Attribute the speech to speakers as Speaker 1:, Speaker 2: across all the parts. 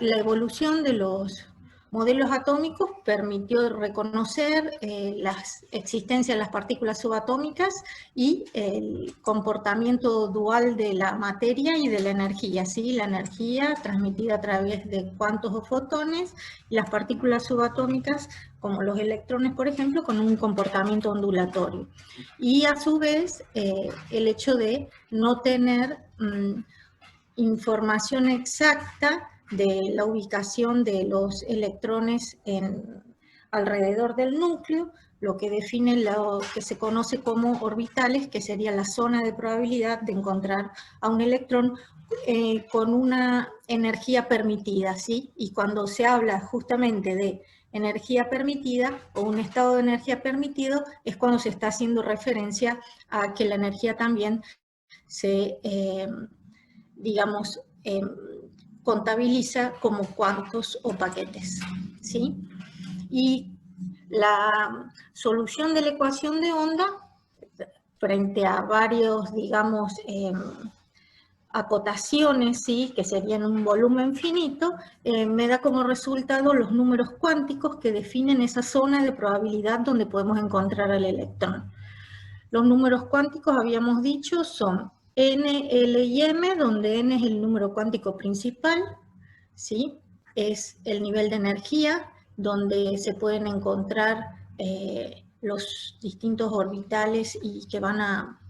Speaker 1: la evolución de los modelos atómicos permitió reconocer la existencia de las partículas subatómicas y el comportamiento dual de la materia y de la energía, ¿sí? La energía transmitida a través de cuantos o fotones, y las partículas subatómicas, como los electrones, por ejemplo, con un comportamiento ondulatorio. Y a su vez, el hecho de no tener información exacta de la ubicación de los electrones alrededor del núcleo, lo que define lo que se conoce como orbitales, que sería la zona de probabilidad de encontrar a un electrón con una energía permitida, ¿sí? Y cuando se habla justamente de energía permitida o un estado de energía permitido, es cuando se está haciendo referencia a que la energía también se digamos, contabiliza como cuantos o paquetes, ¿sí? Y la solución de la ecuación de onda, frente a varios, digamos, acotaciones, ¿sí? Que serían un volumen finito, me da como resultado los números cuánticos que definen esa zona de probabilidad donde podemos encontrar al electrón. Los números cuánticos, habíamos dicho, son n, l y m, donde n es el número cuántico principal, ¿sí? Es el nivel de energía, donde se pueden encontrar los distintos orbitales y que van a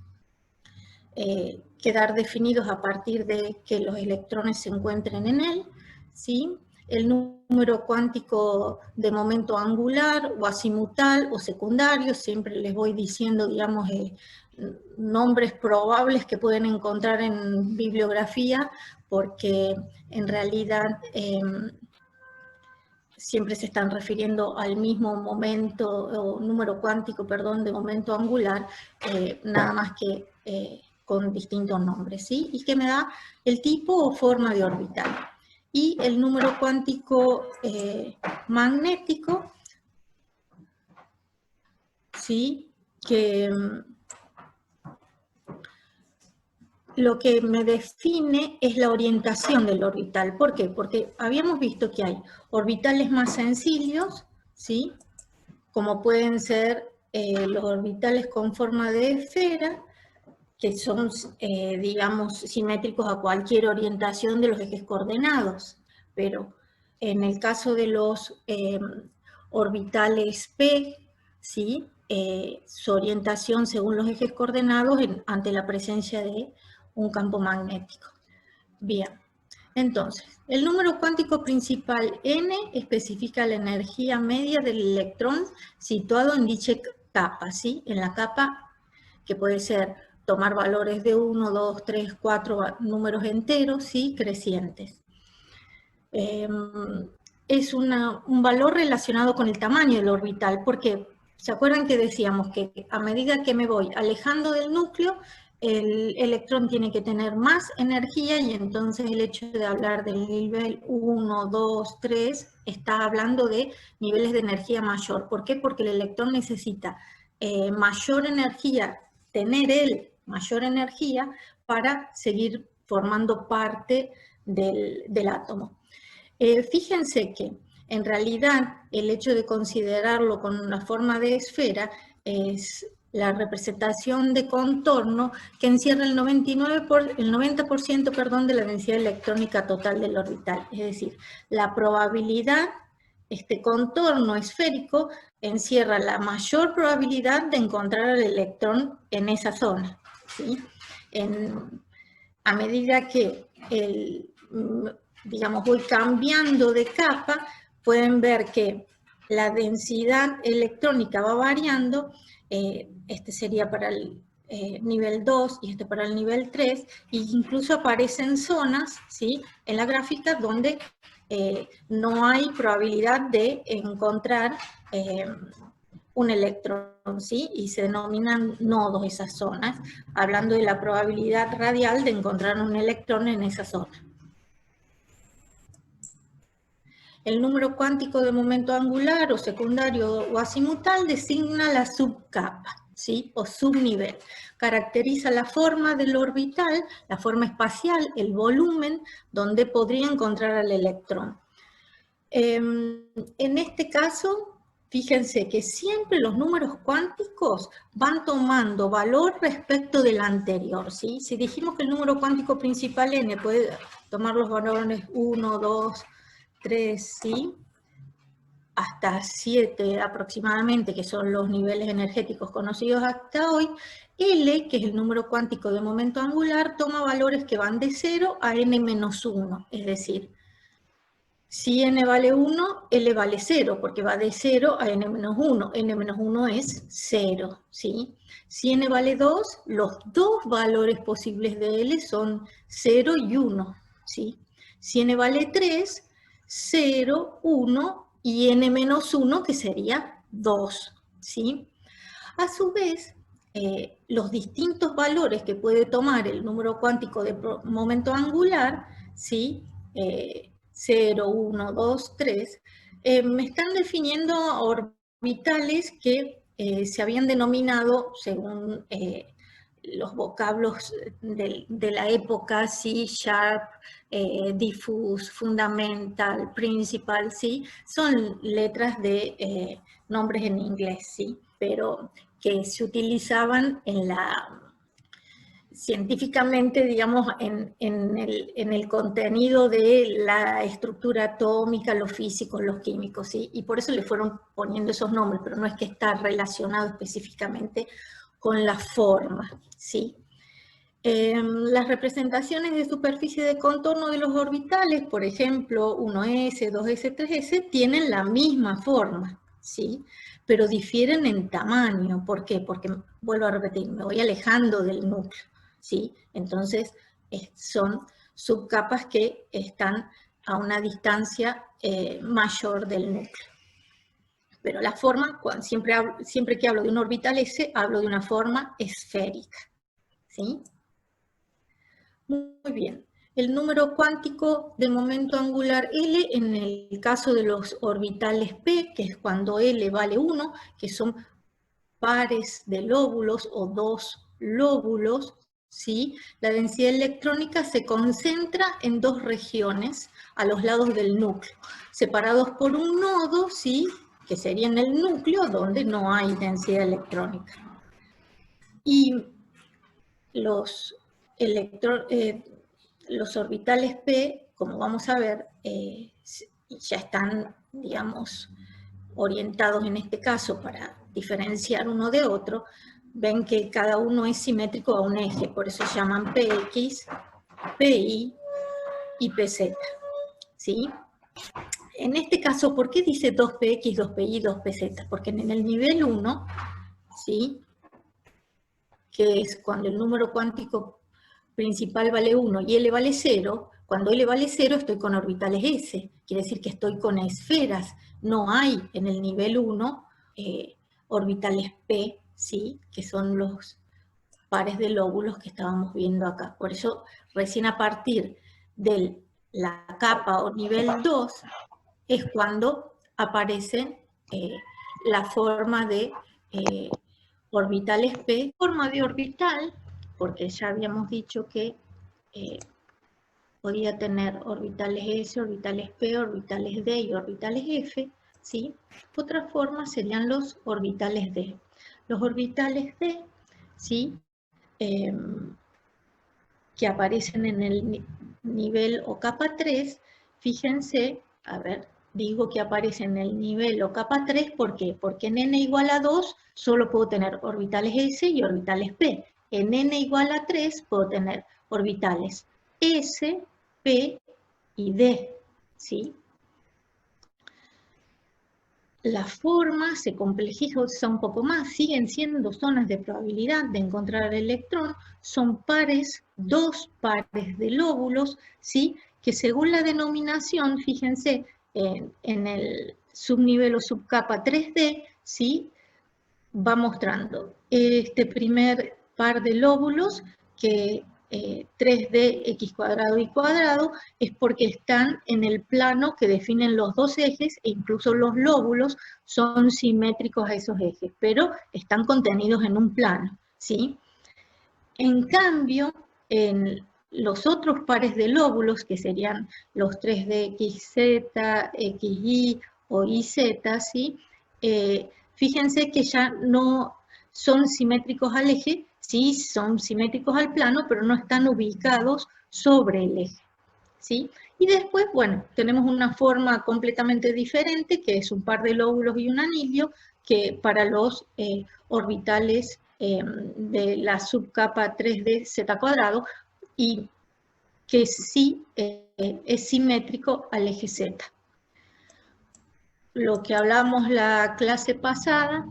Speaker 1: quedar definidos a partir de que los electrones se encuentren en él, ¿sí? El número cuántico de momento angular o azimutal o secundario, siempre les voy diciendo, digamos, nombres probables que pueden encontrar en bibliografía, porque en realidad siempre se están refiriendo al mismo momento, o número cuántico, perdón, de momento angular, nada más que con distintos nombres, ¿sí? Y que me da el tipo o forma de orbital. Y el número cuántico magnético, ¿sí? Que lo que me define es la orientación del orbital. ¿Por qué? Porque habíamos visto que hay orbitales más sencillos, ¿sí? Como pueden ser los orbitales con forma de esfera, que son, digamos, simétricos a cualquier orientación de los ejes coordenados. Pero en el caso de los orbitales P, ¿sí? Su orientación según los ejes coordenados ante la presencia de un campo magnético. Bien, entonces, el número cuántico principal n especifica la energía media del electrón situado en dicha capa, ¿sí? En la capa que puede ser tomar valores de 1, 2, 3, 4 números enteros, ¿sí? Crecientes. Es un valor relacionado con el tamaño del orbital, porque ¿se acuerdan que decíamos que a medida que me voy alejando del núcleo, el electrón tiene que tener más energía, y entonces el hecho de hablar del nivel 1, 2, 3, está hablando de niveles de energía mayor? ¿Por qué? Porque el electrón necesita mayor energía, tener él mayor energía para seguir formando parte del átomo. Fíjense que en realidad el hecho de considerarlo con una forma de esfera es la representación de contorno que encierra el 90% perdón, de la densidad electrónica total del orbital. Es decir, la probabilidad, este contorno esférico encierra la mayor probabilidad de encontrar al electrón en esa zona, ¿sí? A medida que digamos, voy cambiando de capa, pueden ver que la densidad electrónica va variando. Este sería para el nivel 2 y este para el nivel 3, e incluso aparecen zonas, ¿sí? En la gráfica donde no hay probabilidad de encontrar un electrón, ¿sí? Y se denominan nodos esas zonas, hablando de la probabilidad radial de encontrar un electrón en esa zona. El número cuántico de momento angular o secundario o azimutal designa la subcapa, ¿sí? O subnivel. Caracteriza la forma del orbital, la forma espacial, el volumen, donde podría encontrar al electrón. En este caso, fíjense que siempre los números cuánticos van tomando valor respecto del anterior, ¿sí? Si dijimos que el número cuántico principal n puede tomar los valores 1, 2, 3, ¿sí? Hasta 7 aproximadamente, que son los niveles energéticos conocidos hasta hoy, L, que es el número cuántico de momento angular, toma valores que van de 0 a n-1, es decir, si n vale 1, L vale 0, porque va de 0 a n-1. n-1 es 0, ¿sí? Si n vale 2, los dos valores posibles de L son 0 y 1, ¿sí? Si n vale 3, 0, 1 y n-1, que sería 2, ¿sí? A su vez, los distintos valores que puede tomar el número cuántico de momento angular, ¿sí? 0, 1, 2, 3, me están definiendo orbitales que se habían denominado según los vocablos de la época, ¿sí? Sharp, diffuse, fundamental, principal, ¿sí? Son letras de nombres en inglés, ¿sí? Pero que se utilizaban en la científicamente, digamos, en el contenido de la estructura atómica, los físicos, los químicos, ¿sí? Y por eso le fueron poniendo esos nombres, pero no es que está relacionado específicamente con la forma, ¿sí? Las representaciones de superficie de contorno de los orbitales, por ejemplo, 1s, 2s, 3s, tienen la misma forma, ¿sí? Pero difieren en tamaño. ¿Por qué? Porque, vuelvo a repetir, me voy alejando del núcleo, ¿sí? Entonces, son subcapas que están a una distancia mayor del núcleo. Pero la forma, siempre que hablo de un orbital S, hablo de una forma esférica, ¿sí? Muy bien. El número cuántico de momento angular L, en el caso de los orbitales P, que es cuando L vale 1, que son pares de lóbulos o dos lóbulos, ¿sí? La densidad electrónica se concentra en dos regiones a los lados del núcleo, separados por un nodo, ¿sí? Que sería en el núcleo, donde no hay densidad electrónica. Y los orbitales P, como vamos a ver, ya están, digamos, orientados en este caso para diferenciar uno de otro. Ven que cada uno es simétrico a un eje, por eso se llaman PX, PI y PZ, ¿sí? En este caso, ¿por qué dice 2PX, 2PI, 2PZ? Porque en el nivel 1, ¿sí? Que es cuando el número cuántico principal vale 1 y L vale 0, cuando L vale 0 estoy con orbitales S, quiere decir que estoy con esferas, no hay en el nivel 1 orbitales P, ¿sí? Que son los pares de lóbulos que estábamos viendo acá. Por eso, recién a partir de la capa o nivel 2 es cuando aparece la forma de orbitales P, forma de orbital, porque ya habíamos dicho que podía tener orbitales S, orbitales P, orbitales D y orbitales F, ¿sí? Otra forma serían los orbitales D. Los orbitales D, ¿sí? Que aparecen en el nivel o capa 3, fíjense, a ver, digo que aparece en el nivel o capa 3, ¿por qué? Porque en n igual a 2 solo puedo tener orbitales S y orbitales P. En n igual a 3 puedo tener orbitales S, P y D, ¿sí? La forma se complejiza un poco más, siguen siendo zonas de probabilidad de encontrar el electrón, son pares, dos pares de lóbulos, ¿sí? Que según la denominación, fíjense, en el subnivel o subcapa 3D, ¿sí? Va mostrando este primer par de lóbulos que 3D x cuadrado y cuadrado, es porque están en el plano que definen los dos ejes, e incluso los lóbulos son simétricos a esos ejes, pero están contenidos en un plano, ¿sí? En cambio, en los otros pares de lóbulos, que serían los 3D XZ, XY o YZ, ¿sí? Fíjense que ya no son simétricos al eje, sí son simétricos al plano, pero no están ubicados sobre el eje, ¿sí? Y después, bueno, tenemos una forma completamente diferente, que es un par de lóbulos y un anillo, que para los orbitales de la subcapa 3D Z cuadrado, y que sí es simétrico al eje Z. Lo que hablamos la clase pasada,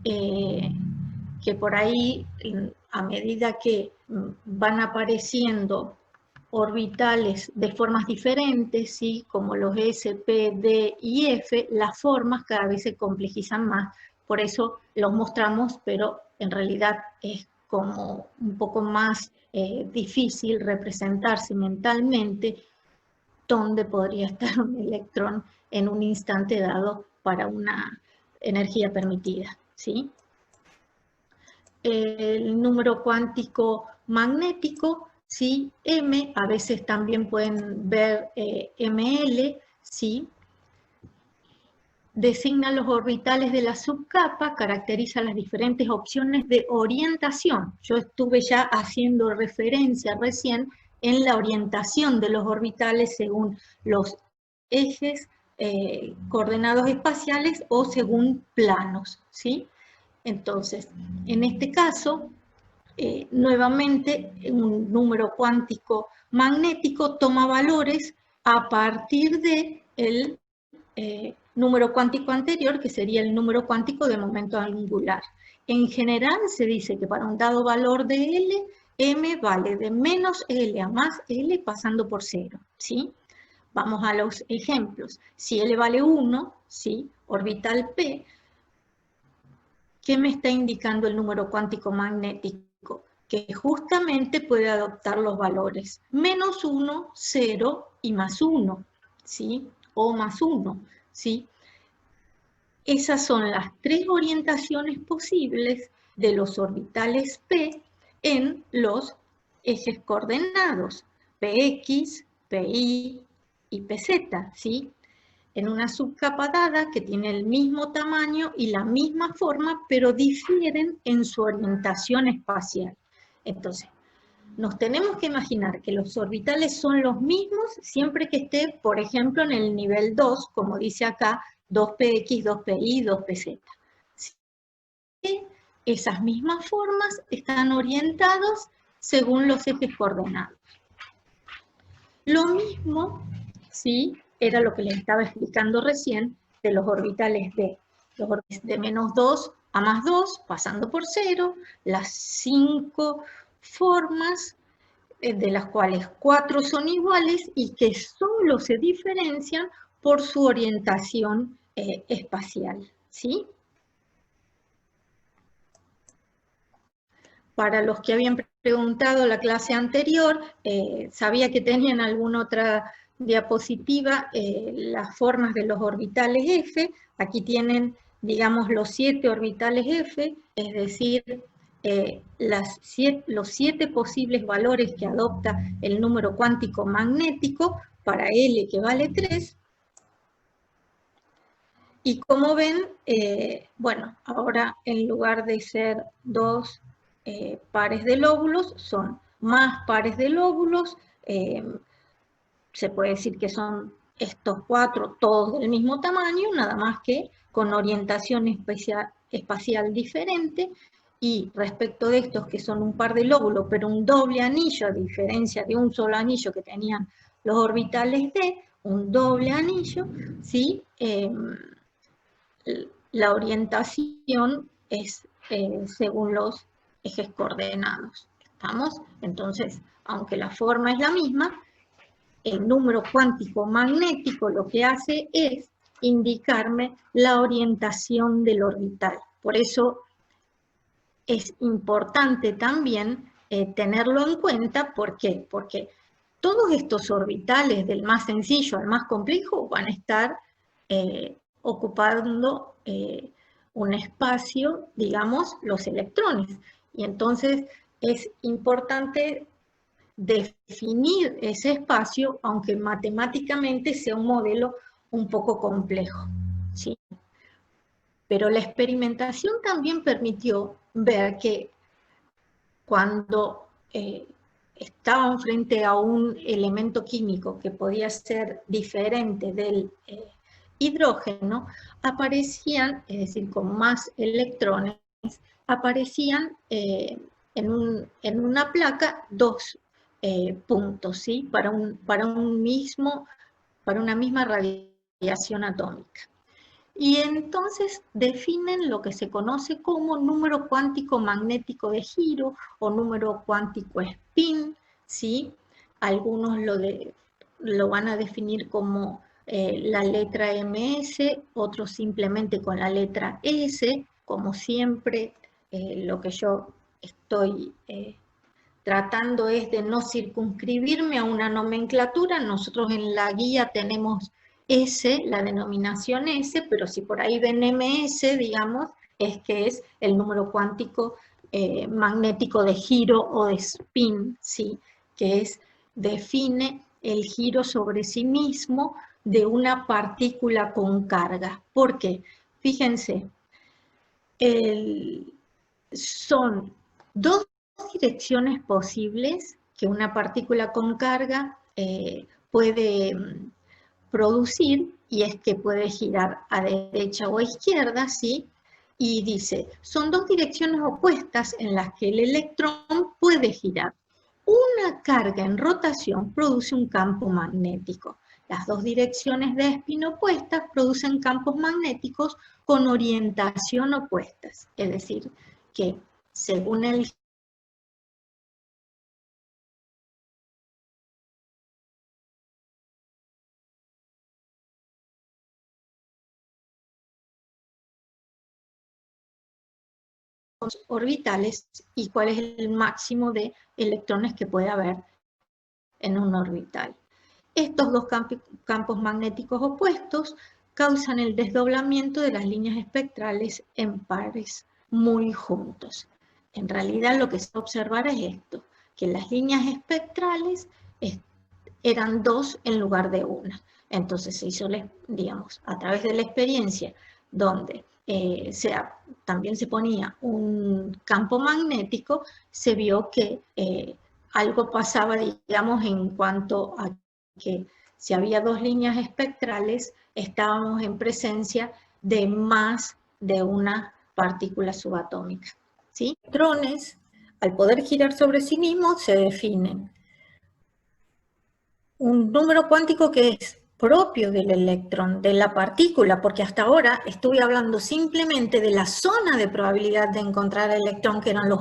Speaker 1: que por ahí, a medida que van apareciendo orbitales de formas diferentes, ¿sí? Como los S, P, D y F, las formas cada vez se complejizan más. Por eso los mostramos, pero en realidad es como un poco más difícil representarse mentalmente dónde podría estar un electrón en un instante dado para una energía permitida, ¿sí? El número cuántico magnético, ¿sí? M, a veces también pueden ver ML, ¿sí? Designa los orbitales de la subcapa, caracteriza las diferentes opciones de orientación. Yo estuve ya haciendo referencia recién en la orientación de los orbitales según los ejes coordenados espaciales o según planos, ¿sí? Entonces, en este caso, nuevamente, un número cuántico magnético toma valores a partir del número cuántico anterior, que sería el número cuántico de momento angular. En general, se dice que para un dado valor de L, M vale de menos L a más L pasando por 0, ¿sí? Vamos a los ejemplos. Si L vale 1, ¿sí? Orbital P, ¿qué me está indicando el número cuántico magnético? Que justamente puede adoptar los valores menos 1, 0 y más 1, ¿sí? O más 1, ¿sí? Esas son las tres orientaciones posibles de los orbitales P en los ejes coordenados, Px, Pi y Pz, ¿sí? En una subcapa dada que tiene el mismo tamaño y la misma forma, pero difieren en su orientación espacial. Entonces, nos tenemos que imaginar que los orbitales son los mismos siempre que esté, por ejemplo, en el nivel 2, como dice acá, 2px, 2pi, 2pz. ¿Sí? Esas mismas formas están orientadas según los ejes coordenados. Lo mismo, ¿sí? Era lo que les estaba explicando recién de los orbitales D. Los orbitales de menos 2 a más 2, pasando por 0, las 5 formas, de las cuales 4 son iguales y que solo se diferencian por su orientación espacial, ¿sí? Para los que habían preguntado la clase anterior, sabía que tenían alguna otra diapositiva, las formas de los orbitales F. Aquí tienen, digamos, los 7 orbitales F, es decir, los 7 posibles valores que adopta el número cuántico magnético para L, que vale 3. Y como ven, bueno, ahora en lugar de ser 2 pares de lóbulos, son más pares de lóbulos, se puede decir que son estos 4 todos del mismo tamaño, nada más que con orientación espacial diferente, y respecto de estos que son un par de lóbulos, pero un doble anillo, a diferencia de un solo anillo que tenían los orbitales D, un doble anillo, ¿sí? La orientación es según los ejes coordenados. ¿Estamos? Entonces, aunque la forma es la misma, el número cuántico magnético lo que hace es indicarme la orientación del orbital. Por eso es importante también tenerlo en cuenta. ¿Por qué? Porque todos estos orbitales, del más sencillo al más complejo, van a estar ocupando un espacio, digamos, los electrones. Y entonces es importante definir ese espacio, aunque matemáticamente sea un modelo un poco complejo, ¿sí? Pero la experimentación también permitió ver que cuando estaban frente a un elemento químico que podía ser diferente del hidrógeno, aparecían, es decir, con más electrones, aparecían en una placa dos puntos, ¿sí? Para una misma radiación atómica. Y entonces definen lo que se conoce como número cuántico magnético de giro o número cuántico spin, ¿sí? Algunos lo van a definir como la letra MS, otros simplemente con la letra S. Como siempre, lo que yo estoy tratando es de no circunscribirme a una nomenclatura. Nosotros en la guía tenemos S, la denominación S, pero si por ahí ven MS, digamos, es que es el número cuántico magnético de giro o de spin, ¿sí? Que define el giro sobre sí mismo de una partícula con carga. ¿Por qué? Fíjense, son dos direcciones posibles que una partícula con carga puede producir, y es que puede girar a derecha o a izquierda, ¿sí? Y dice, son dos direcciones opuestas en las que el electrón puede girar. Una carga en rotación produce un campo magnético. Las dos direcciones de spin opuestas producen campos magnéticos con orientación opuestas, es decir, que según el orbitales y cuál es el máximo de electrones que puede haber en un orbital. Estos dos campos magnéticos opuestos causan el desdoblamiento de las líneas espectrales en pares muy juntos. En realidad lo que se va a observar es esto, que las líneas espectrales eran dos en lugar de una. Entonces se hizo, digamos, a través de la experiencia, donde también se ponía un campo magnético, se vio que algo pasaba, digamos, en cuanto a que si había dos líneas espectrales, estábamos en presencia de más de una partícula subatómica, ¿sí? Electrones, al poder girar sobre sí mismos, se definen un número cuántico que es propio del electrón, de la partícula, porque hasta ahora estuve hablando simplemente de la zona de probabilidad de encontrar el electrón, que eran los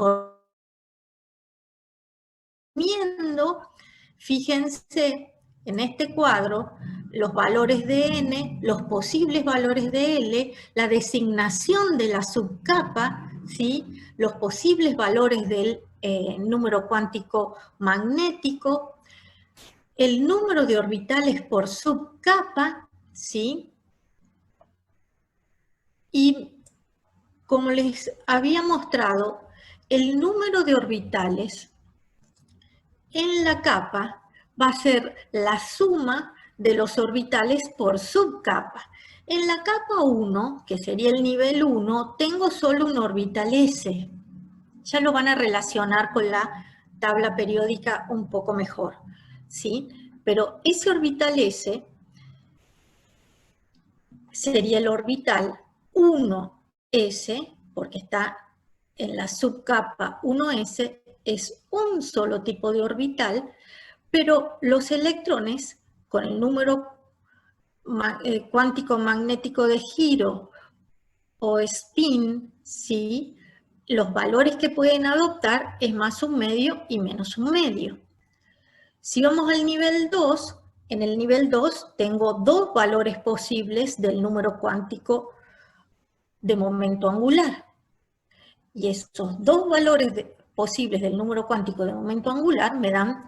Speaker 1: viendo, fíjense en este cuadro, los valores de N, los posibles valores de L, la designación de la subcapa, ¿sí? Los posibles valores del número cuántico magnético, el número de orbitales por subcapa, ¿sí? Y como les había mostrado, el número de orbitales en la capa va a ser la suma de los orbitales por subcapa. En la capa 1, que sería el nivel 1, tengo solo un orbital S. Ya lo van a relacionar con la tabla periódica un poco mejor, ¿sí? Pero ese orbital S sería el orbital 1s, porque está en la subcapa 1s, es un solo tipo de orbital, pero los electrones con el número cuántico magnético de giro o spin, ¿sí? Los valores que pueden adoptar es más un medio y menos un medio. Si vamos al nivel 2, en el nivel 2 tengo dos valores posibles del número cuántico de momento angular. Y estos dos valores posibles del número cuántico de momento angular me dan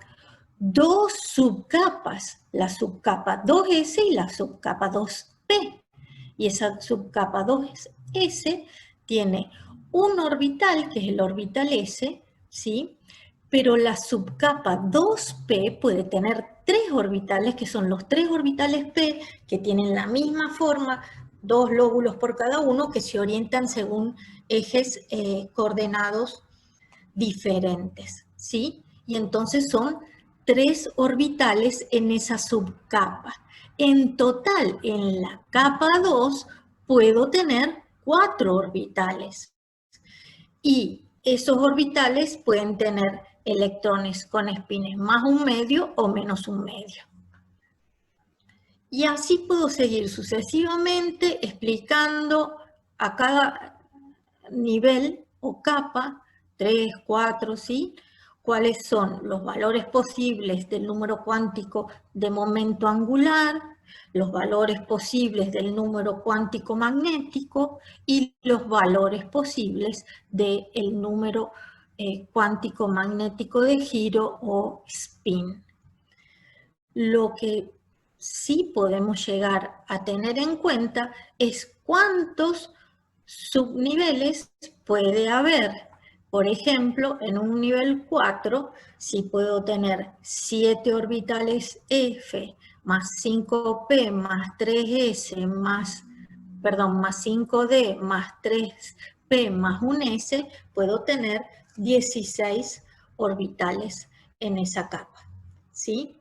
Speaker 1: dos subcapas, la subcapa 2s y la subcapa 2p. Y esa subcapa 2s tiene un orbital, que es el orbital s, ¿sí? Pero la subcapa 2p puede tener tres orbitales, que son los tres orbitales p, que tienen la misma forma, dos lóbulos por cada uno, que se orientan según ejes coordenados diferentes, ¿sí? Y entonces son tres orbitales en esa subcapa. En total, en la capa 2, puedo tener 4 orbitales. Y esos orbitales pueden tener electrones con espines más un medio o menos un medio. Y así puedo seguir sucesivamente explicando a cada nivel o capa, 3, 4, ¿sí? Cuáles son los valores posibles del número cuántico de momento angular, los valores posibles del número cuántico magnético y los valores posibles del número cuántico magnético de giro o spin. Lo que sí podemos llegar a tener en cuenta es cuántos subniveles puede haber. Por ejemplo, en un nivel 4, si puedo tener 7 orbitales F más 5P más 3S más 5D más 3P más 1S, puedo tener 16 orbitales en esa capa, ¿sí?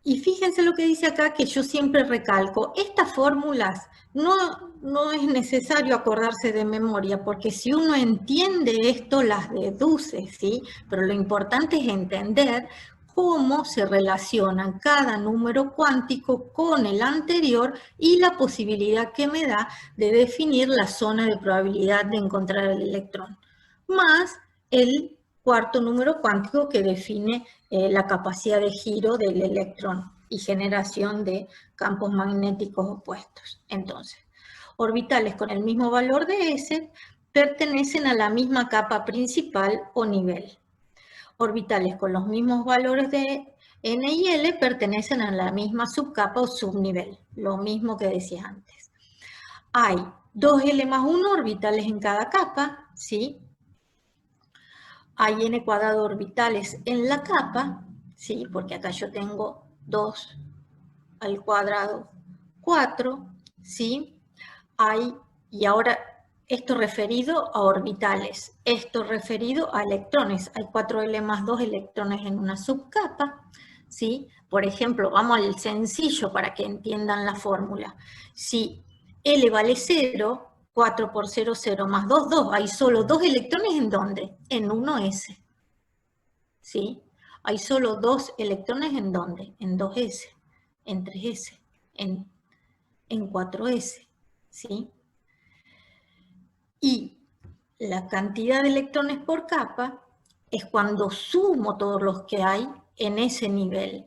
Speaker 1: Y fíjense lo que dice acá, que yo siempre recalco, estas fórmulas no es necesario acordarse de memoria, porque si uno entiende esto, las deduce, ¿sí? Pero lo importante es entender cómo se relacionan cada número cuántico con el anterior y la posibilidad que me da de definir la zona de probabilidad de encontrar el electrón, más el cuarto número cuántico que define la capacidad de giro del electrón y generación de campos magnéticos opuestos. Entonces, orbitales con el mismo valor de S pertenecen a la misma capa principal o nivel. Orbitales con los mismos valores de N y L pertenecen a la misma subcapa o subnivel, lo mismo que decía antes. Hay 2L más 1 orbitales en cada capa, ¿sí? Hay n cuadrado orbitales en la capa, ¿sí? Porque acá yo tengo 2 al cuadrado 4, ¿sí? Y ahora esto referido a orbitales, esto referido a electrones. Hay 4L más 2 electrones en una subcapa, ¿sí? Por ejemplo, vamos al sencillo para que entiendan la fórmula. Si L vale 0, 4 por 0, 0 más 2, 2. Hay solo 2 electrones ¿en dónde? En 1s. ¿Sí? Hay solo 2 electrones ¿en dónde? En 2s, en 3s, en 4s. ¿Sí? Y la cantidad de electrones por capa es cuando sumo todos los que hay en ese nivel,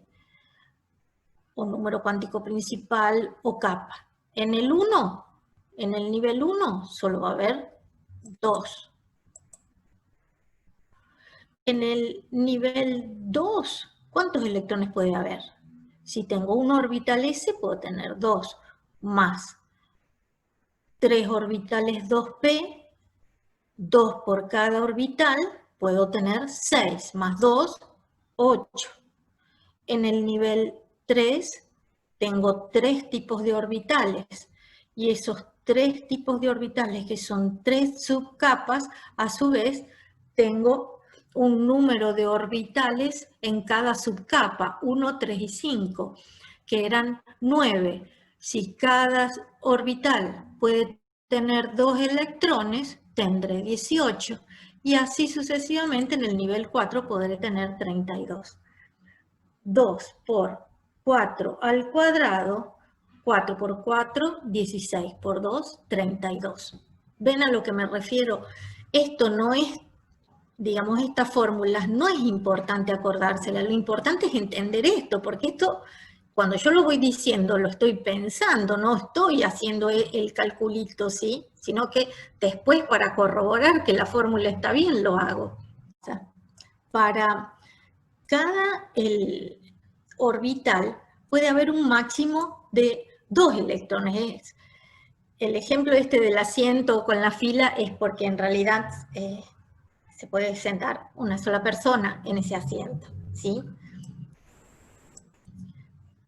Speaker 1: o número cuántico principal o capa. En el 1, en el nivel 1, solo va a haber 2. En el nivel 2, ¿cuántos electrones puede haber? Si tengo un orbital S, puedo tener 2, más 3 orbitales 2p, 2 por cada orbital, puedo tener 6, más 2, 8. En el nivel 3 tengo 3 tipos de orbitales, y esos 3 tipos de orbitales, que son 3 subcapas, a su vez tengo un número de orbitales en cada subcapa, 1, 3 y 5, que eran 9. Si cada orbital puede tener 2 electrones, tendré 18. Y así sucesivamente en el nivel 4 podré tener 32. 2 por 4 al cuadrado, 4 por 4, 16 por 2, 32. ¿Ven a lo que me refiero? Esto no es, digamos, estas fórmulas no es importante acordársela, lo importante es entender esto, porque esto cuando yo lo voy diciendo, lo estoy pensando, no estoy haciendo el calculito, ¿sí? Sino que después, para corroborar que la fórmula está bien, lo hago. O sea, para cada orbital puede haber un máximo de 2 electrones. El ejemplo este del asiento con la fila es porque en realidad se puede sentar una sola persona en ese asiento, ¿sí?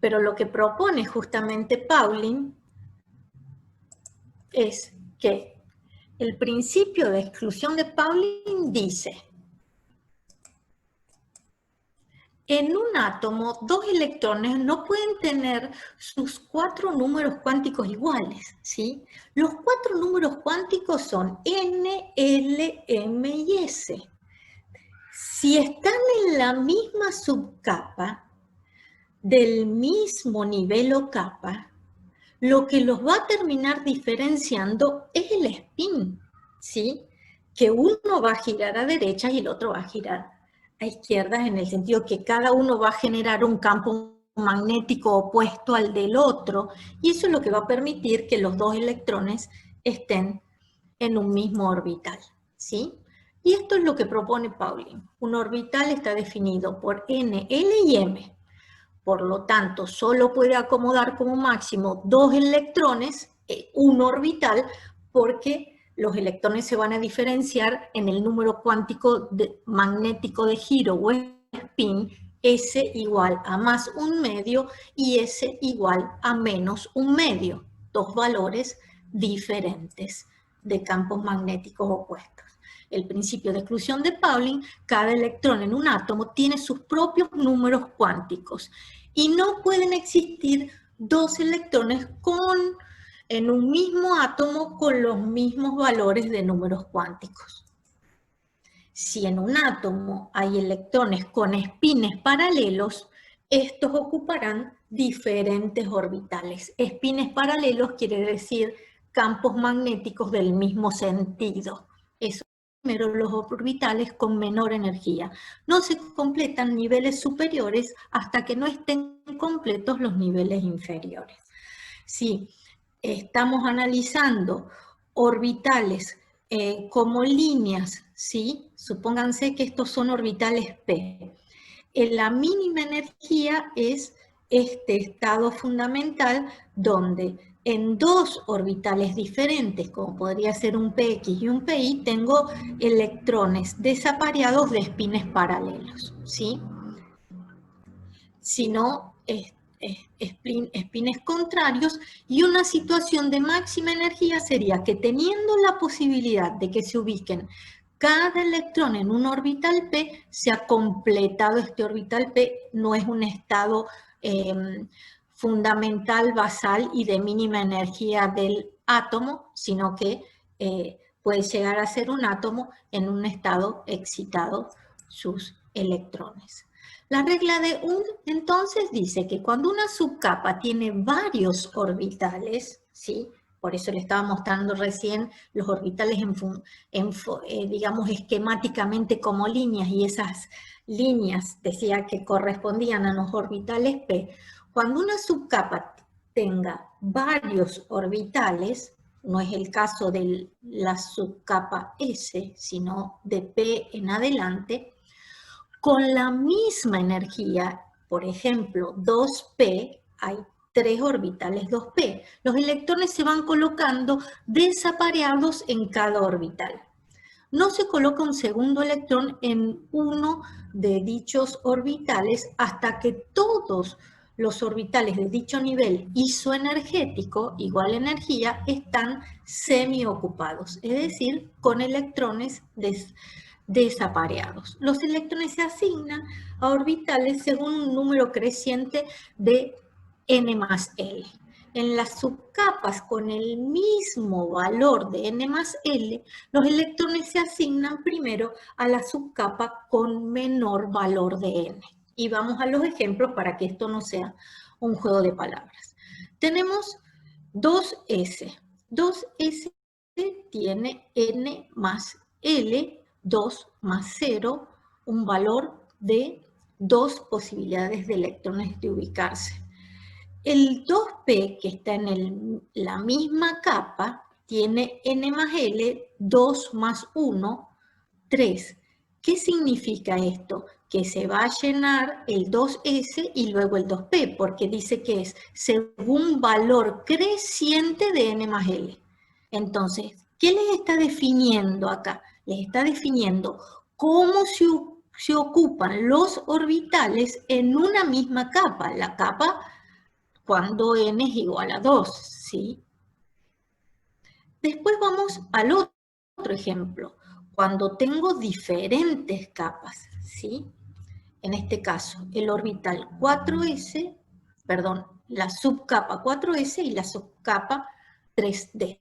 Speaker 1: Pero lo que propone justamente Pauling es que el principio de exclusión de Pauling dice: en un átomo, 2 electrones no pueden tener sus 4 números cuánticos iguales, ¿sí? Los 4 números cuánticos son N, L, M y S. Si están en la misma subcapa, del mismo nivel o capa, lo que los va a terminar diferenciando es el spin, ¿sí? Que uno va a girar a derecha y el otro va a girar a izquierdas, en el sentido que cada uno va a generar un campo magnético opuesto al del otro, y eso es lo que va a permitir que los 2 electrones estén en un mismo orbital, ¿sí? Y esto es lo que propone Pauling. Un orbital está definido por N, L y M. Por lo tanto, solo puede acomodar como máximo 2 electrones, un orbital, porque los electrones se van a diferenciar en el número cuántico magnético de giro o spin, S igual a más un medio y S igual a menos un medio, 2 valores diferentes de campos magnéticos opuestos. El principio de exclusión de Pauling: cada electrón en un átomo tiene sus propios números cuánticos y no pueden existir 2 electrones en un mismo átomo con los mismos valores de números cuánticos. Si en un átomo hay electrones con espines paralelos, estos ocuparán diferentes orbitales. Espines paralelos quiere decir campos magnéticos del mismo sentido. Eso primero, los orbitales con menor energía. No se completan niveles superiores hasta que no estén completos los niveles inferiores. Si estamos analizando orbitales como líneas, ¿sí? Supónganse que estos son orbitales P. La mínima energía es este estado fundamental donde en 2 orbitales diferentes, como podría ser un PX y un PY, tengo electrones desapareados de espines paralelos, ¿sí? Si no, espines contrarios, y una situación de máxima energía sería que, teniendo la posibilidad de que se ubiquen cada electrón en un orbital P, se ha completado este orbital P, no es un estado fundamental, basal y de mínima energía del átomo, sino que puede llegar a ser un átomo en un estado excitado sus electrones. La regla de Hund entonces dice que cuando una subcapa tiene varios orbitales, ¿sí? Por eso le estaba mostrando recién los orbitales digamos, esquemáticamente como líneas, y esas líneas decía que correspondían a los orbitales P. Cuando una subcapa tenga varios orbitales, no es el caso de la subcapa S, sino de P en adelante, con la misma energía, por ejemplo, 2P, hay 3 orbitales 2P. Los electrones se van colocando desapareados en cada orbital. No se coloca un segundo electrón en uno de dichos orbitales hasta que todos los orbitales de dicho nivel isoenergético, igual energía, están semiocupados, es decir, con electrones desapareados. Los electrones se asignan a orbitales según un número creciente de n más L. En las subcapas con el mismo valor de n más L, los electrones se asignan primero a la subcapa con menor valor de n. Y vamos a los ejemplos para que esto no sea un juego de palabras. Tenemos 2s. 2s tiene n más L, 2 más 0, un valor de 2 posibilidades de electrones de ubicarse. El 2p, que está en la misma capa, tiene n más L, 2 más 1, 3. ¿Qué significa esto? Que se va a llenar el 2s y luego el 2p, porque dice que es según valor creciente de n más L. Entonces, ¿qué les está definiendo acá? Les está definiendo cómo se ocupan los orbitales en una misma capa, la capa cuando n es igual a 2, ¿sí? Después vamos al otro ejemplo, cuando tengo diferentes capas, ¿sí? En este caso, el orbital 4s, perdón, la subcapa 4s y la subcapa 3d.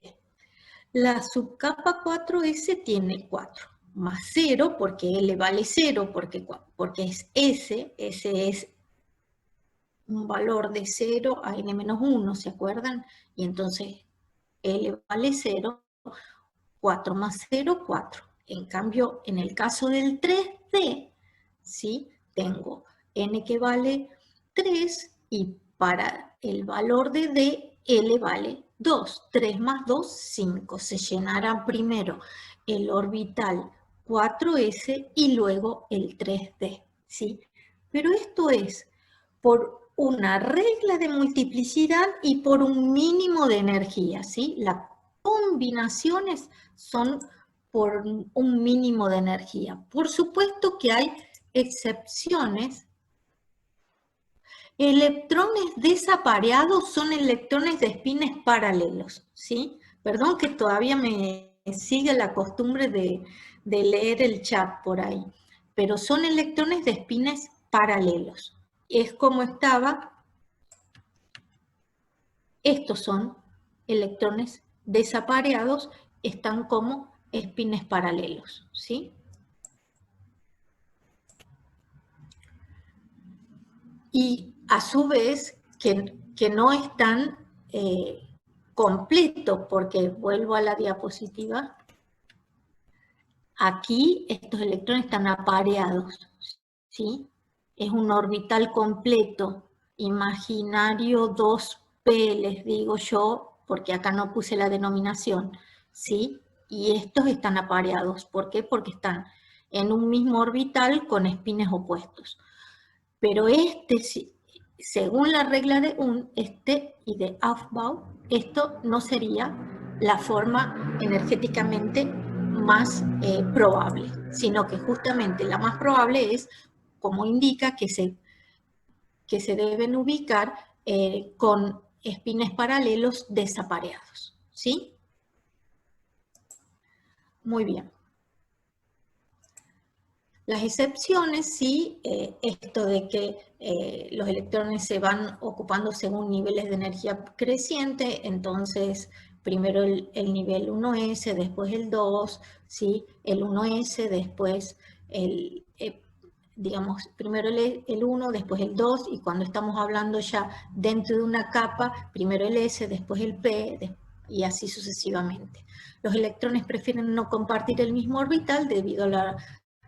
Speaker 1: La subcapa 4s tiene 4, más 0, porque L vale 0, porque es S es un valor de 0 a n-1, ¿se acuerdan? Y entonces L vale 0, 4 más 0, 4. En cambio, en el caso del 3D, ¿sí? Tengo n que vale 3 y para el valor de D, L vale 2. 3 más 2, 5. Se llenará primero el orbital 4s y luego el 3D, ¿sí? Pero esto es por una regla de multiplicidad y por un mínimo de energía, ¿sí? Las combinaciones son por un mínimo de energía. Por supuesto que hay excepciones. Electrones desapareados son electrones de espines paralelos, ¿sí? Perdón que todavía me sigue la costumbre de leer el chat por ahí, pero son electrones de espines paralelos. Es como estaba, estos son electrones desapareados, están como espines paralelos, ¿sí? Y a su vez que no están completos, porque vuelvo a la diapositiva, aquí estos electrones están apareados, ¿sí? Es un orbital completo, imaginario 2p, les digo yo, porque acá no puse la denominación, ¿sí? Y estos están apareados, ¿por qué? Porque están en un mismo orbital con espines opuestos. Pero según la regla de y de Aufbau, esto no sería la forma energéticamente más probable, sino que justamente la más probable es, como indica, que se deben ubicar con espines paralelos desapareados, ¿sí? Muy bien. Las excepciones, sí, esto de que los electrones se van ocupando según niveles de energía creciente, entonces primero el nivel 1s, después el 2, ¿sí? El 1s, después digamos, primero el 1, después el 2, y cuando estamos hablando ya dentro de una capa, primero el S, después el P, y así sucesivamente. Los electrones prefieren no compartir el mismo orbital debido a la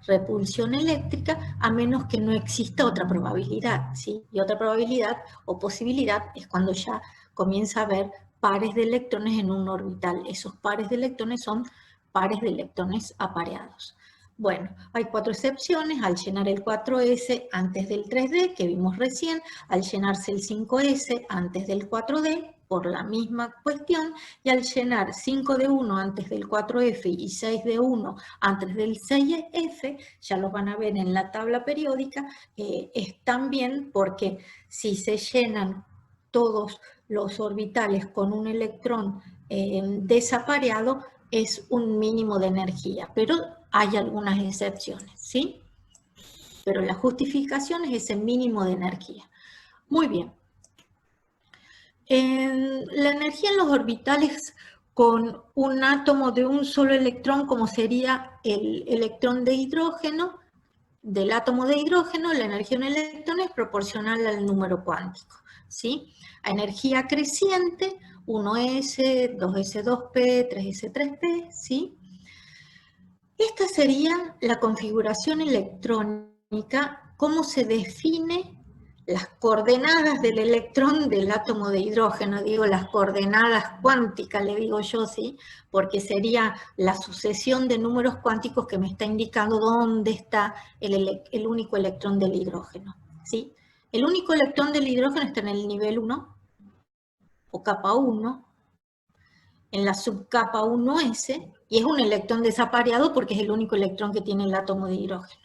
Speaker 1: repulsión eléctrica, a menos que no exista otra probabilidad, ¿sí? Y otra probabilidad o posibilidad es cuando ya comienza a haber pares de electrones en un orbital. Esos pares de electrones son pares de electrones apareados. Bueno, hay 4 excepciones: al llenar el 4s antes del 3d, que vimos recién, al llenarse el 5s antes del 4d, por la misma cuestión, y al llenar 5d1 antes del 4f y 6d1 antes del 6f, ya los van a ver en la tabla periódica, es también porque si se llenan todos los orbitales con un electrón desapareado, es un mínimo de energía, pero hay algunas excepciones, ¿sí? Pero la justificación es ese mínimo de energía. Muy bien. La energía en los orbitales con un átomo de un solo electrón, como sería el electrón de hidrógeno, del átomo de hidrógeno, la energía en un electrón es proporcional al número cuántico, ¿sí? A energía creciente, 1s, 2s2p, 3s3p, ¿sí? Esta sería la configuración electrónica, cómo se define las coordenadas del electrón del átomo de hidrógeno, digo las coordenadas cuánticas, le digo yo, ¿sí? Porque sería la sucesión de números cuánticos que me está indicando dónde está el único electrón del hidrógeno, ¿sí? El único electrón del hidrógeno está en el nivel 1, o capa 1, en la subcapa 1s, y es un electrón desapareado porque es el único electrón que tiene el átomo de hidrógeno.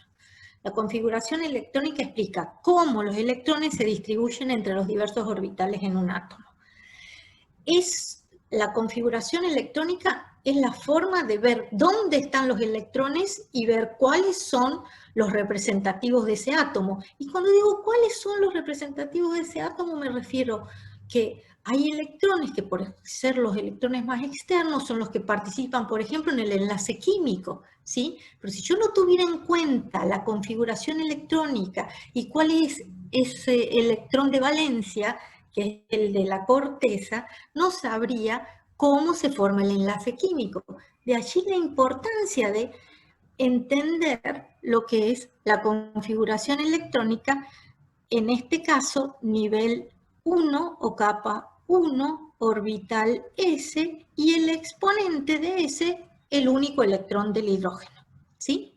Speaker 1: La configuración electrónica explica cómo los electrones se distribuyen entre los diversos orbitales en un átomo. La configuración electrónica es la forma de ver dónde están los electrones y ver cuáles son los representativos de ese átomo. Y cuando digo cuáles son los representativos de ese átomo, me refiero que hay electrones que, por ser los electrones más externos, son los que participan, por ejemplo, en el enlace químico, ¿sí? Pero si yo no tuviera en cuenta la configuración electrónica y cuál es ese electrón de valencia, que es el de la corteza, no sabría cómo se forma el enlace químico. De allí la importancia de entender lo que es la configuración electrónica, en este caso nivel 1 o capa 1, orbital S, y el exponente de S, el único electrón del hidrógeno, ¿sí?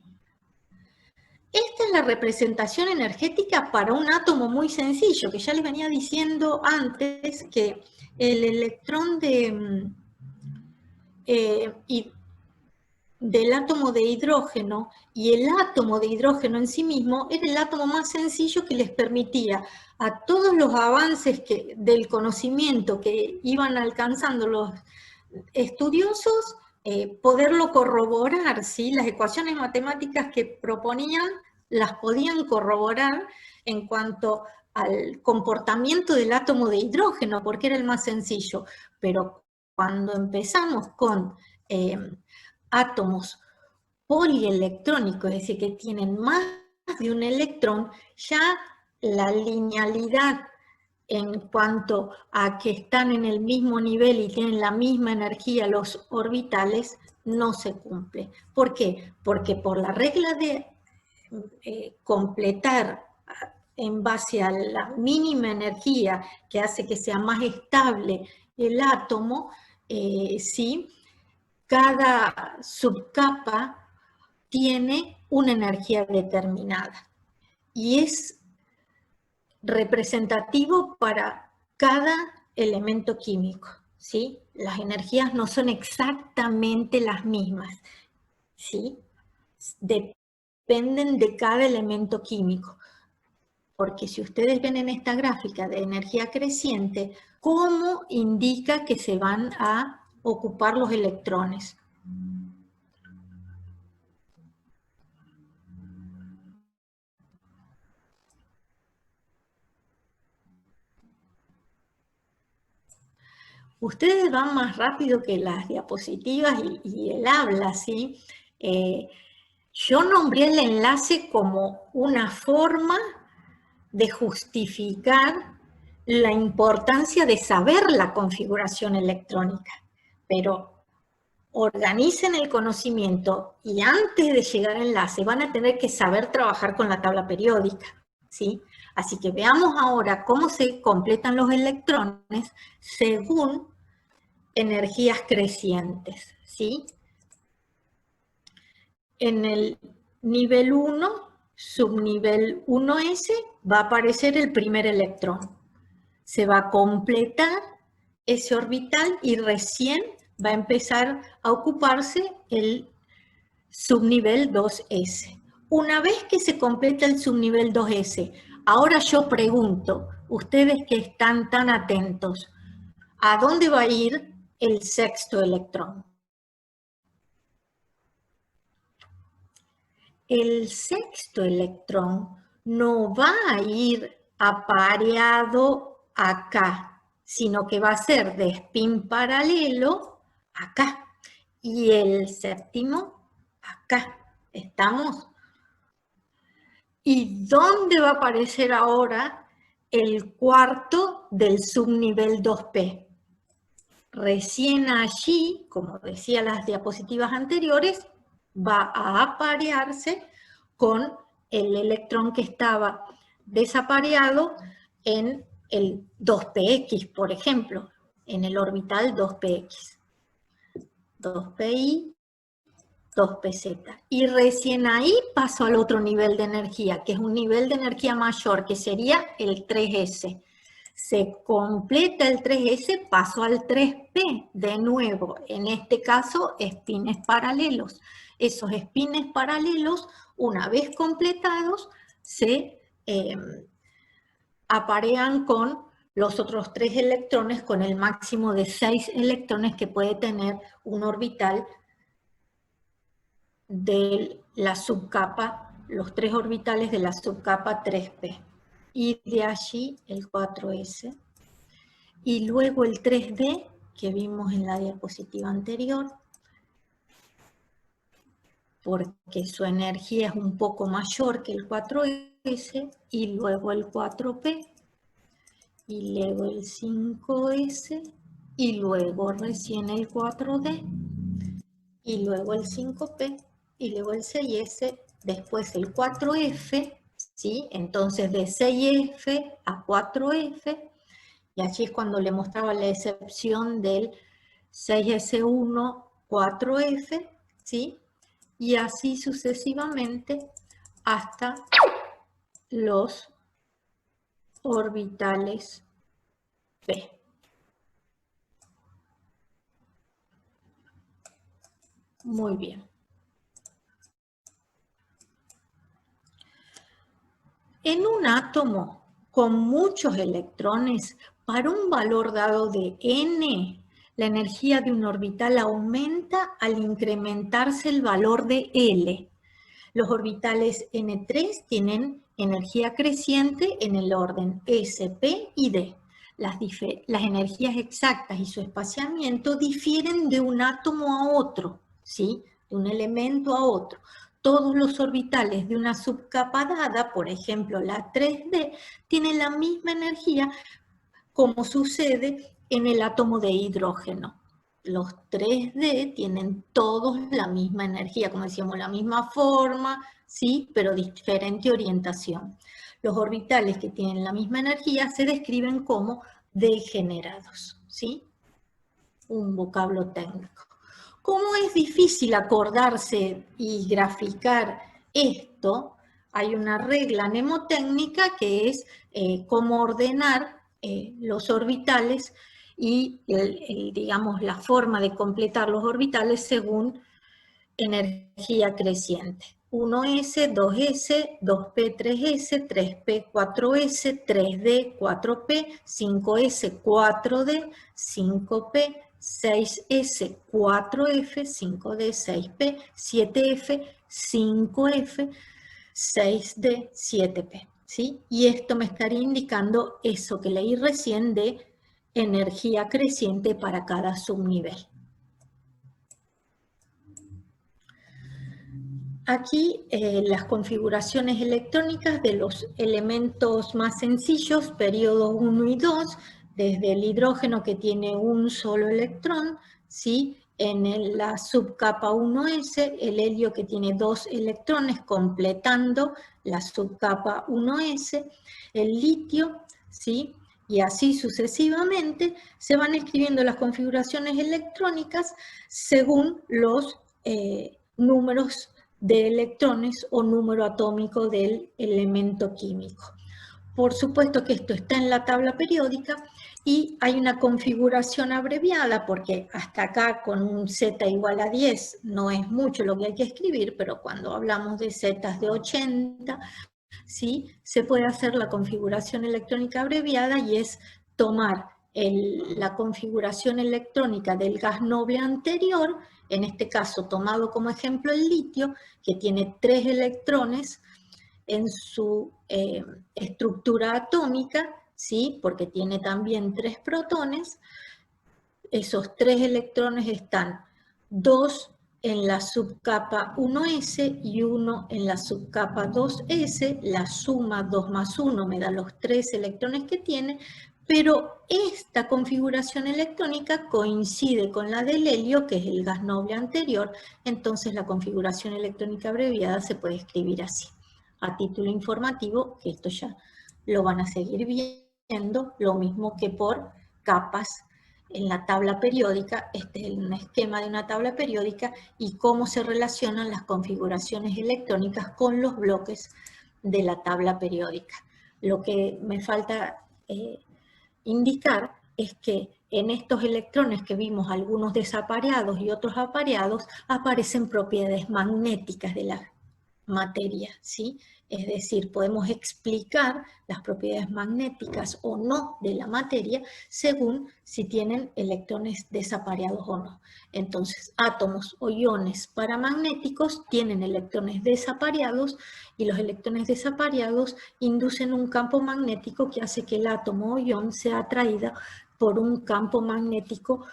Speaker 1: Esta es la representación energética para un átomo muy sencillo, que ya les venía diciendo antes que el electrón del átomo de hidrógeno y el átomo de hidrógeno en sí mismo era el átomo más sencillo que les permitía a todos los avances del conocimiento que iban alcanzando los estudiosos poderlo corroborar, ¿sí? Las ecuaciones matemáticas que proponían las podían corroborar en cuanto al comportamiento del átomo de hidrógeno, porque era el más sencillo. Pero cuando empezamos con átomos polielectrónicos, es decir, que tienen más de un electrón, ya la linealidad en cuanto a que están en el mismo nivel y tienen la misma energía los orbitales, no se cumple. ¿Por qué? Porque por la regla de completar en base a la mínima energía que hace que sea más estable el átomo, ¿sí? Cada subcapa tiene una energía determinada y es representativo para cada elemento químico, ¿sí? Las energías no son exactamente las mismas, ¿sí? Dependen de cada elemento químico. Porque si ustedes ven en esta gráfica de energía creciente, ¿cómo indica que se van a ocupar los electrones? Ustedes van más rápido que las diapositivas y el habla, ¿sí? Yo nombré el enlace como una forma de justificar la importancia de saber la configuración electrónica, pero organicen el conocimiento y antes de llegar al enlace van a tener que saber trabajar con la tabla periódica, ¿sí? Así que veamos ahora cómo se completan los electrones según energías crecientes, ¿sí? En el nivel 1, subnivel 1s, va a aparecer el primer electrón. Se va a completar ese orbital y recién va a empezar a ocuparse el subnivel 2s. Una vez que se completa el subnivel 2s, ahora yo pregunto, ustedes que están tan atentos, ¿a dónde va a ir el sexto electrón? El sexto electrón no va a ir apareado acá, sino que va a ser de spin paralelo acá. Y el séptimo acá. ¿Estamos? ¿Y dónde va a aparecer ahora el cuarto del subnivel 2P? Recién allí, como decía las diapositivas anteriores, va a aparearse con el electrón que estaba desapareado en el 2px, por ejemplo, en el orbital 2px. 2pi, 2pz. Y recién ahí paso al otro nivel de energía, que es un nivel de energía mayor, que sería el 3s. Se completa el 3s, paso al 3p, de nuevo, en este caso, espines paralelos. Esos espines paralelos, una vez completados, se aparean con los otros 3 electrones, con el máximo de 6 electrones que puede tener un orbital de la subcapa, los 3 orbitales de la subcapa 3p. Y de allí el 4s. Y luego el 3d, que vimos en la diapositiva anterior, porque su energía es un poco mayor que el 4s, y luego el 4p, y luego el 5s, y luego recién el 4d, y luego el 5p, y luego el 6s, después el 4f, ¿sí? Entonces de 6f a 4f, y allí es cuando le mostraba la excepción del 6s1, 4f, ¿sí? Y así sucesivamente hasta los orbitales p. Muy bien. En un átomo con muchos electrones, para un valor dado de n, la energía de un orbital aumenta al incrementarse el valor de L. Los orbitales N3 tienen energía creciente en el orden S, P y D. Las energías exactas y su espaciamiento difieren de un átomo a otro, ¿sí? De un elemento a otro. Todos los orbitales de una subcapa dada, por ejemplo la 3D, tienen la misma energía como sucede en el átomo de hidrógeno. Los 3D tienen todos la misma energía, como decíamos, la misma forma, ¿sí? Pero diferente orientación. Los orbitales que tienen la misma energía se describen como degenerados, ¿sí? Un vocablo técnico. Como es difícil acordarse y graficar esto, hay una regla mnemotécnica que es cómo ordenar los orbitales y, digamos, la forma de completar los orbitales según energía creciente. 1s, 2s, 2p, 3s, 3p, 4s, 3d, 4p, 5s, 4d, 5p, 6s, 4f, 5d, 6p, 7f, 5f, 6d, 7p. ¿Sí? Y esto me estaría indicando eso que leí recién de energía creciente para cada subnivel. Aquí las configuraciones electrónicas de los elementos más sencillos, periodos 1 y 2, desde el hidrógeno que tiene un solo electrón, ¿sí? En la subcapa 1s, el helio que tiene 2 electrones completando la subcapa 1s, el litio, ¿sí? Y así sucesivamente se van escribiendo las configuraciones electrónicas según los números de electrones o número atómico del elemento químico. Por supuesto que esto está en la tabla periódica y hay una configuración abreviada porque hasta acá con un Z igual a 10 no es mucho lo que hay que escribir, pero cuando hablamos de Z de 80, ¿sí? Se puede hacer la configuración electrónica abreviada y es tomar la configuración electrónica del gas noble anterior, en este caso tomado como ejemplo el litio, que tiene 3 electrones en su estructura atómica, ¿sí? Porque tiene también 3 protones. Esos 3 electrones están 2 en la subcapa 1s y 1 en la subcapa 2s, la suma 2 más 1 me da los 3 electrones que tiene, pero esta configuración electrónica coincide con la del helio, que es el gas noble anterior, entonces la configuración electrónica abreviada se puede escribir así. A título informativo, que esto ya lo van a seguir viendo lo mismo que por capas en la tabla periódica. Este es un esquema de una tabla periódica y cómo se relacionan las configuraciones electrónicas con los bloques de la tabla periódica. Lo que me falta indicar es que en estos electrones que vimos, algunos desapareados y otros apareados, aparecen propiedades magnéticas de la materia, ¿sí? Es decir, podemos explicar las propiedades magnéticas o no de la materia según si tienen electrones desapareados o no. Entonces, átomos o iones paramagnéticos tienen electrones desapareados y los electrones desapareados inducen un campo magnético que hace que el átomo o ion sea atraído por un campo magnético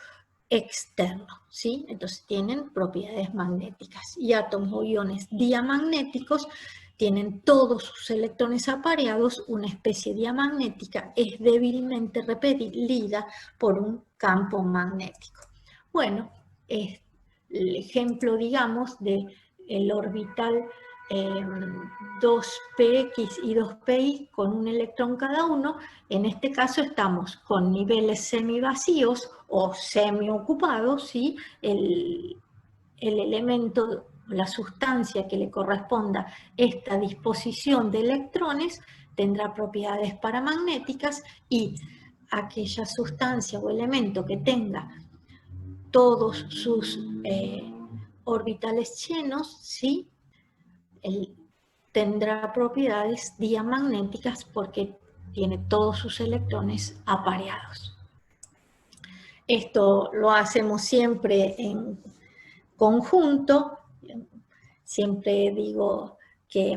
Speaker 1: externo, ¿sí? Entonces tienen propiedades magnéticas. Y átomos o iones diamagnéticos tienen todos sus electrones apareados, una especie diamagnética, es débilmente repelida por un campo magnético. Bueno, es el ejemplo, digamos, de el orbital 2px y 2pi con un electrón cada uno. En este caso estamos con niveles semivacíos o semiocupados, ¿sí? El elemento, la sustancia que le corresponda esta disposición de electrones tendrá propiedades paramagnéticas y aquella sustancia o elemento que tenga todos sus orbitales llenos, ¿sí? Tendrá propiedades diamagnéticas porque tiene todos sus electrones apareados. Esto lo hacemos siempre en conjunto. Siempre digo que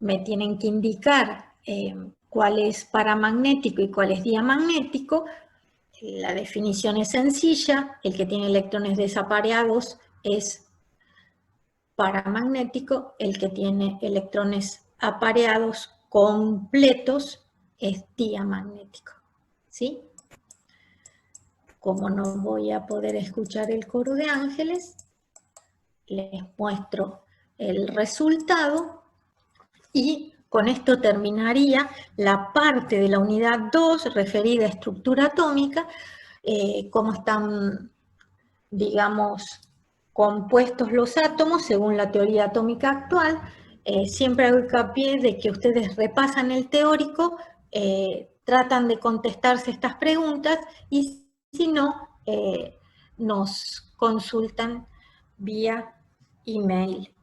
Speaker 1: me tienen que indicar cuál es paramagnético y cuál es diamagnético. La definición es sencilla. El que tiene electrones desapareados es paramagnético, el que tiene electrones apareados completos es diamagnético, ¿sí? Como no voy a poder escuchar el coro de ángeles, les muestro el resultado y con esto terminaría la parte de la unidad 2 referida a estructura atómica, cómo están, digamos, compuestos los átomos según la teoría atómica actual. Siempre hago hincapié de que ustedes repasan el teórico, tratan de contestarse estas preguntas y si no, nos consultan vía email.